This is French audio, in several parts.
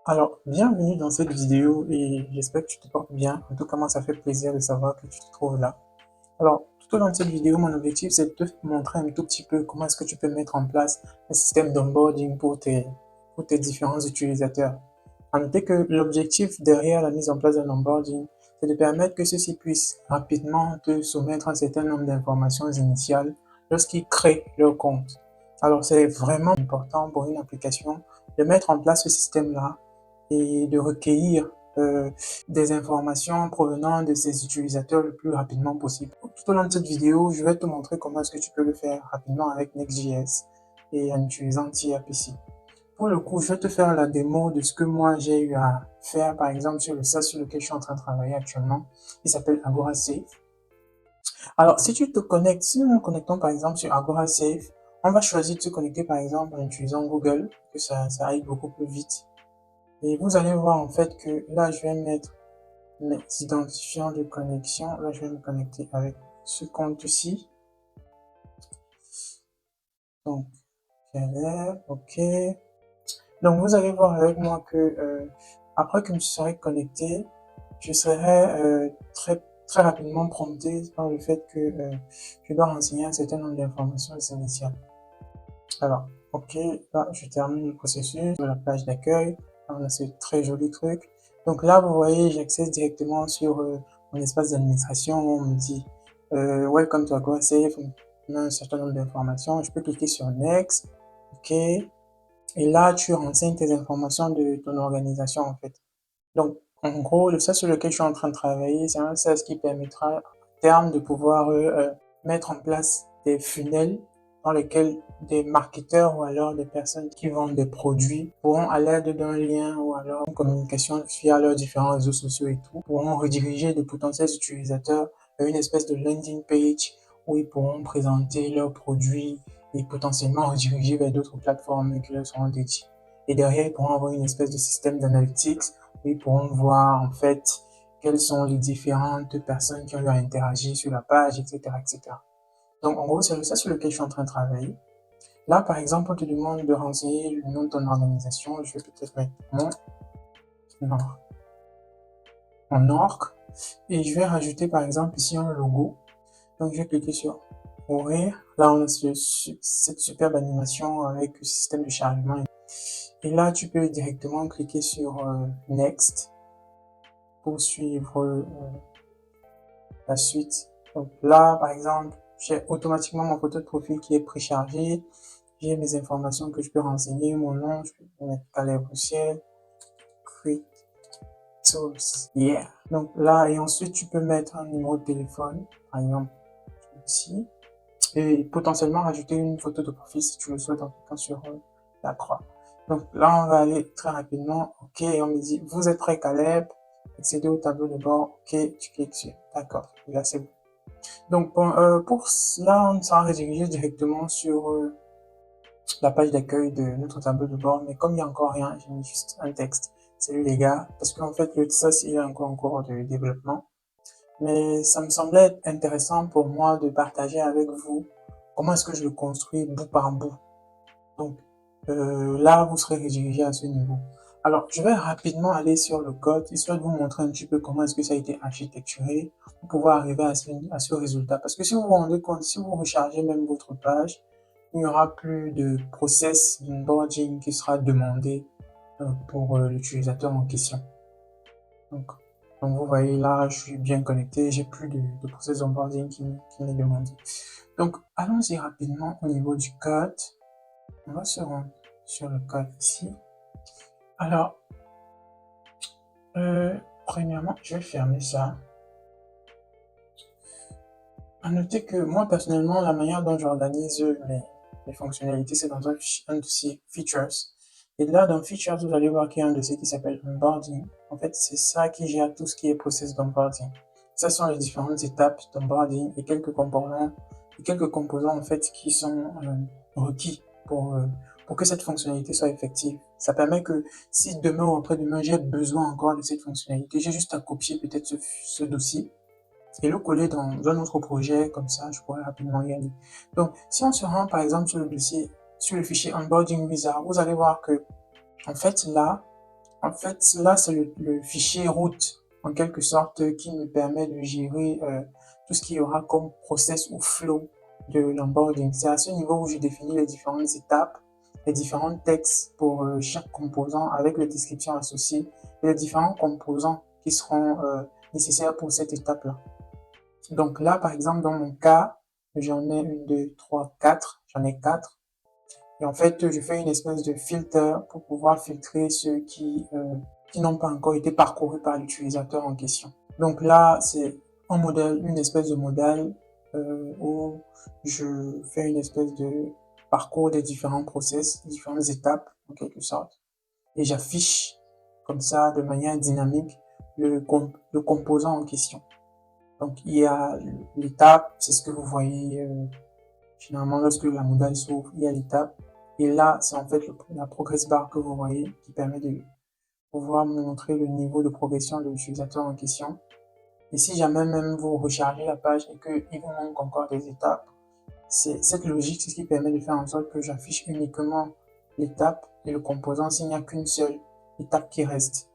Alors, bienvenue dans cette vidéo et j'espère que tu te portes bien. En tout cas, moi, ça fait plaisir de savoir que tu te trouves là. Alors, tout au long de cette vidéo, mon objectif, c'est de te montrer un tout petit peu comment est-ce que tu peux mettre en place un système d'onboarding pour tes différents utilisateurs. À noter que l'objectif derrière la mise en place d'un onboarding, c'est de permettre que ceux-ci puissent rapidement te soumettre un certain nombre d'informations initiales lorsqu'ils créent leur compte. Alors, c'est vraiment important pour une application de mettre en place ce système-là et de recueillir des informations provenant de ses utilisateurs le plus rapidement possible. Tout au long de cette vidéo, je vais te montrer comment est-ce que tu peux le faire rapidement avec Next.js et en utilisant TIAPC. Pour le coup, je vais te faire la démo de ce que moi j'ai eu à faire, par exemple, sur le SaaS sur lequel je suis en train de travailler actuellement. Il s'appelle AgoraSafe. Alors, si tu te connectes, si nous nous connectons par exemple sur AgoraSafe, on va choisir de se connecter par exemple en utilisant Google, que ça aille beaucoup plus vite. Et vous allez voir en fait que là, je vais mettre mes identifiants de connexion. Là, je vais me connecter avec ce compte-ci. Donc, OK. Donc, vous allez voir avec moi que après que je serai connecté, je serai très rapidement prompté par le fait que je dois renseigner un certain nombre d'informations initiales. Alors, OK, là, je termine le processus de la page d'accueil. On a ce très joli truc. Donc là, vous voyez, j'accède directement sur mon espace d'administration où on me dit Welcome to AgoraSafe. On a un certain nombre d'informations. Je peux cliquer sur Next. OK. Et là, tu renseignes tes informations de ton organisation, en fait. Donc, en gros, le SaaS sur lequel je suis en train de travailler, c'est un SaaS qui permettra à terme de pouvoir mettre en place des funnels dans lesquels des marketeurs ou alors des personnes qui vendent des produits pourront, à l'aide d'un lien ou alors une communication via leurs différents réseaux sociaux et tout, pourront rediriger de potentiels utilisateurs vers une espèce de landing page où ils pourront présenter leurs produits et potentiellement rediriger vers d'autres plateformes qui leur seront dédiées. Et derrière, ils pourront avoir une espèce de système d'analytics où ils pourront voir en fait quelles sont les différentes personnes qui ont eu à interagir sur la page, etc., etc. Donc, en gros, c'est ça sur lequel je suis en train de travailler. Là, par exemple, on te demande de renseigner le nom de ton organisation. Je vais peut-être mettre mon org. Et je vais rajouter, par exemple, ici un logo. Donc, je vais cliquer sur Ouvrir. Là, on a cette superbe animation avec le système de chargement. Et là, tu peux directement cliquer sur Next pour suivre la suite. Donc là, par exemple, j'ai automatiquement mon photo de profil qui est préchargé. J'ai mes informations que je peux renseigner, mon nom, je peux mettre Caleb Roussiel, Create Tools, yeah. Donc là, et ensuite, tu peux mettre un numéro de téléphone, par exemple, ici, et potentiellement rajouter une photo de profil si tu le souhaites, en tout cas sur la croix. Donc là, on va aller très rapidement, ok, et on me dit, vous êtes prêt, Caleb, accéder au tableau de bord, ok, tu cliques sur, d'accord, là c'est bon. Donc, bon, pour cela, on sera redirigé directement sur la page d'accueil de notre tableau de bord. Mais comme il n'y a encore rien, j'ai mis juste un texte. Salut les gars, parce qu'en fait, le SaaS, il est encore en cours de développement. Mais ça me semblait intéressant pour moi de partager avec vous comment est-ce que je le construis bout par bout. Donc, là, vous serez redirigé à ce niveau. Alors, je vais rapidement aller sur le code, histoire de vous montrer un petit peu comment est-ce que ça a été architecturé pour pouvoir arriver à ce résultat. Parce que si vous vous rendez compte, si vous rechargez même votre page, il n'y aura plus de process d'onboarding qui sera demandé pour l'utilisateur en question. Donc, vous voyez là, je suis bien connecté, j'ai plus de process d'onboarding qui m'est demandé. Donc, allons-y rapidement au niveau du code. On va se rendre sur le code ici. Alors, premièrement, je vais fermer ça. À noter que moi, personnellement, la manière dont j'organise les fonctionnalités, c'est dans un dossier Features. Et là, dans Features, vous allez voir qu'il y a un dossier qui s'appelle Onboarding. En fait, c'est ça qui gère tout ce qui est process d'onboarding. Ce sont les différentes étapes d'onboarding et quelques composants en fait qui sont requis pour que cette fonctionnalité soit effective. Ça permet que si demain ou après-demain j'ai besoin encore de cette fonctionnalité, j'ai juste à copier peut-être ce dossier et le coller dans un autre projet, comme ça je pourrais rapidement y aller. Donc si on se rend par exemple sur le dossier, sur le fichier onboarding wizard, vous allez voir que en fait là, En fait, là, c'est le fichier root, en quelque sorte, qui me permet de gérer tout ce qu'il y aura comme process ou flow de l'onboarding. C'est à ce niveau où je définis les différentes étapes, les différents textes pour chaque composant avec les descriptions associées et les différents composants qui seront nécessaires pour cette étape-là. Donc là, par exemple, dans mon cas, j'en ai une, deux, trois, quatre. J'en ai quatre. Et en fait, je fais une espèce de filtre pour pouvoir filtrer ceux qui n'ont pas encore été parcourus par l'utilisateur en question. Donc là, c'est un modèle, une espèce de modèle où je fais une espèce de parcours des différents process, différentes étapes en quelque sorte, et j'affiche comme ça de manière dynamique le composant en question. Donc il y a l'étape, c'est ce que vous voyez finalement lorsque la modèle s'ouvre, il y a l'étape. Et là, c'est en fait la progress bar que vous voyez qui permet de pouvoir me montrer le niveau de progression de l'utilisateur en question. Et si jamais même vous rechargez la page et qu'il vous manque encore des étapes, c'est cette logique, c'est ce qui permet de faire en sorte que j'affiche uniquement l'étape et le composant s'il n'y a qu'une seule étape qui reste.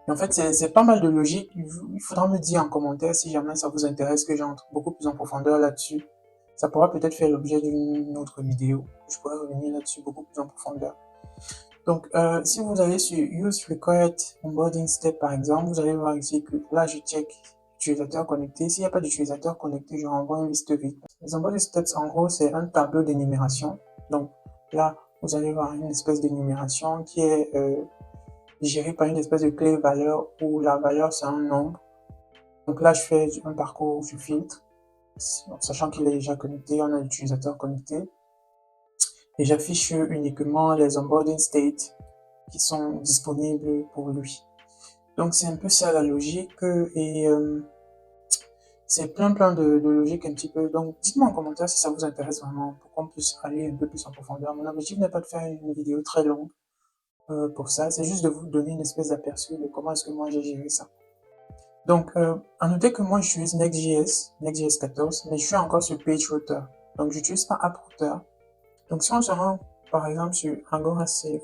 Et en fait, c'est pas mal de logique. Il faudra me dire en commentaire si jamais ça vous intéresse que j'entre beaucoup plus en profondeur là-dessus. Ça pourra peut-être faire l'objet d'une autre vidéo. Je pourrais revenir là-dessus beaucoup plus en profondeur. Donc, si vous allez sur Use Required Onboarding Step, par exemple, vous allez voir ici que là, je check utilisateur connecté. S'il n'y a pas d'utilisateur connecté, je renvoie une liste vide. Les onboarding steps, en gros, c'est un tableau d'énumération. Donc, là, vous allez voir une espèce d'énumération qui est gérée par une espèce de clé valeur où la valeur, c'est un nombre. Donc là, je fais un parcours, je filtre, sachant qu'il est déjà connecté, on a l'utilisateur connecté. Et j'affiche uniquement les onboarding states qui sont disponibles pour lui. Donc c'est un peu ça la logique et c'est plein de logique un petit peu. Donc dites-moi en commentaire si ça vous intéresse vraiment pour qu'on puisse aller un peu plus en profondeur. Mon objectif n'est pas de faire une vidéo très longue pour ça, c'est juste de vous donner une espèce d'aperçu de comment est-ce que moi j'ai géré ça. Donc à noter que moi j'utilise Next.js 14, mais je suis encore sur PageRouter. Donc j'utilise pas AppRouter. Donc si on se rend par exemple sur Angora Safe,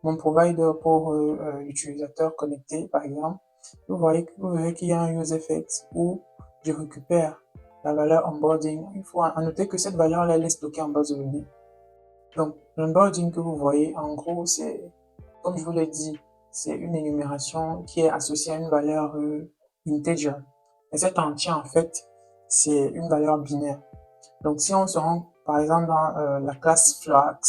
mon provider pour l'utilisateur connecté, par exemple, vous verrez qu'il y a un use effect où je récupère la valeur onboarding. Il faut noter que cette valeur-là, elle est stockée en base de données. Donc, l'onboarding que vous voyez, en gros, c'est, comme je vous l'ai dit, c'est une énumération qui est associée à une valeur integer. Et cet entier, en fait, c'est une valeur binaire. Donc, si on se rend, par exemple, dans la classe Flags,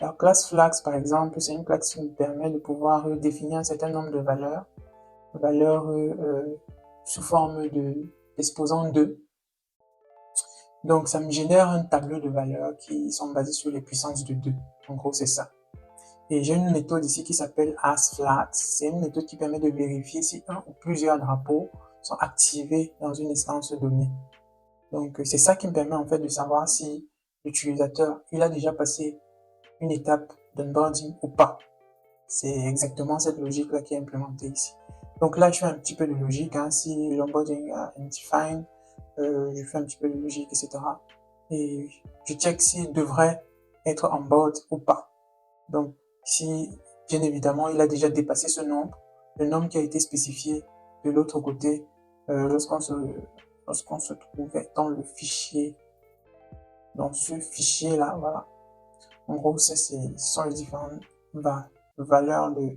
la classe Flags, par exemple, c'est une classe qui nous permet de pouvoir définir un certain nombre de valeurs sous forme d'exposant 2. Donc, ça me génère un tableau de valeurs qui sont basées sur les puissances de 2. En gros, c'est ça. Et j'ai une méthode ici qui s'appelle asFlags. C'est une méthode qui permet de vérifier si un ou plusieurs drapeaux sont activés dans une instance donnée. Donc, c'est ça qui me permet en fait de savoir si l'utilisateur, il a déjà passé une étape d'onboarding ou pas. C'est exactement cette logique-là qui est implémentée ici. Donc là, je fais un petit peu de logique. Hein. Si l'onboarding est undefined, je fais un petit peu de logique, etc. Et je check s'il devrait être on board ou pas. Donc, si, bien évidemment, il a déjà dépassé ce nombre, le nombre qui a été spécifié de l'autre côté, lorsqu'on se trouvait dans le fichier, dans ce fichier-là, voilà. En gros, ce sont les différentes valeurs de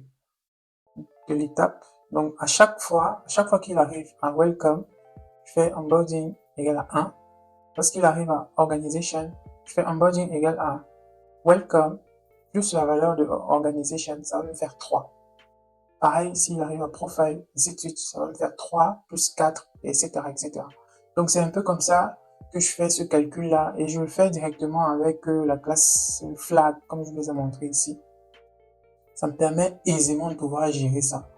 l'étape. Donc, à chaque fois qu'il arrive à welcome, je fais onboarding égale à 1. Lorsqu'il arrive à organization, je fais onboarding égale à welcome plus la valeur de organization, ça va me faire 3. Pareil, s'il arrive à profile, ainsi de suite, ça va me faire 3 plus 4, etc., etc. Donc, c'est un peu comme ça que je fais ce calcul-là et je le fais directement avec la classe flag, comme je vous ai montré ici. Ça me permet aisément de pouvoir gérer ça.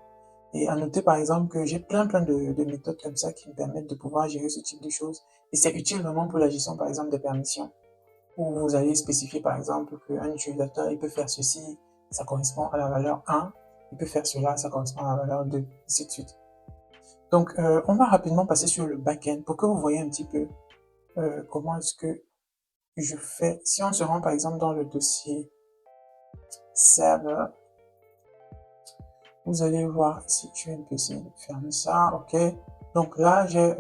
Et à noter par exemple que j'ai plein de méthodes comme ça qui me permettent de pouvoir gérer ce type de choses. Et c'est utile vraiment pour la gestion par exemple des permissions, où vous allez spécifier par exemple qu'un utilisateur il peut faire ceci, ça correspond à la valeur 1, il peut faire cela, ça correspond à la valeur 2, ainsi de suite. Donc on va rapidement passer sur le back-end pour que vous voyez un petit peu comment est-ce que je fais. Si on se rend par exemple dans le dossier server, Vous allez voir ici, je vais un peu essayer de fermer ça, ok. Donc là, j'ai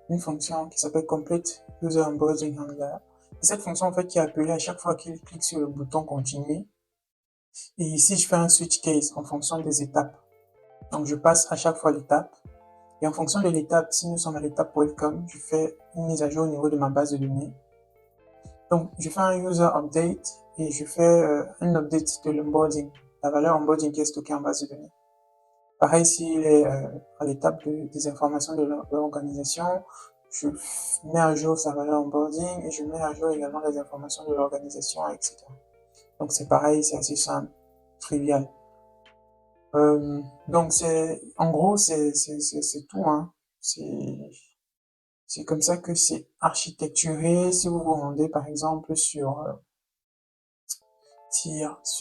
une fonction qui s'appelle Complete User Onboarding Handler. Et cette fonction, en fait, qui est appelée à chaque fois qu'il clique sur le bouton Continuer. Et ici, je fais un switch case en fonction des étapes. Donc, je passe à chaque fois l'étape. Et en fonction de l'étape, si nous sommes à l'étape Welcome, je fais une mise à jour au niveau de ma base de données. Donc, je fais un User Update et je fais un update de l'onboarding, la valeur onboarding qui est stockée en base de données. Pareil, s'il est à l'étape des informations de l'organisation, je mets à jour sa valeur onboarding et je mets à jour également les informations de l'organisation, etc. Donc c'est pareil, c'est assez simple, trivial. Donc en gros, c'est tout, hein. C'est comme ça que c'est architecturé. Si vous vous rendez par exemple sur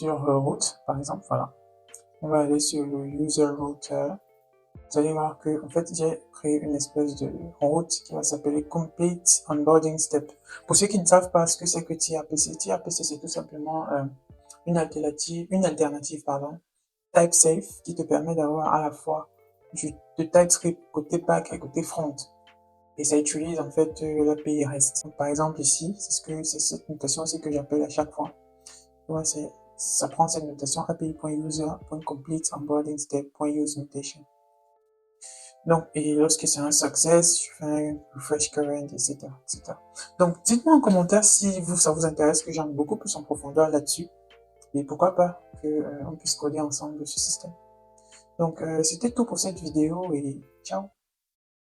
route, par exemple, voilà. On va aller sur le user router. Vous allez voir que en fait j'ai créé une espèce de route qui va s'appeler Complete Onboarding Step. Pour ceux qui ne savent pas ce que c'est que TRPC, TRPC c'est tout simplement une alternative pardon, TypeSafe qui te permet d'avoir à la fois de TypeScript côté back et côté front. Et ça utilise en fait l'API REST. Donc, par exemple ici, c'est cette notation aussi que j'appelle à chaque fois. Ouais, ça prend cette notation api.user.complete onboarding step.use notation. Donc, et lorsque c'est un success, je fais un refresh current, etc., etc. Donc, dites-moi en commentaire si ça vous intéresse que j'aille beaucoup plus en profondeur là-dessus. Et pourquoi pas qu'on puisse coder ensemble ce système. Donc, c'était tout pour cette vidéo et ciao!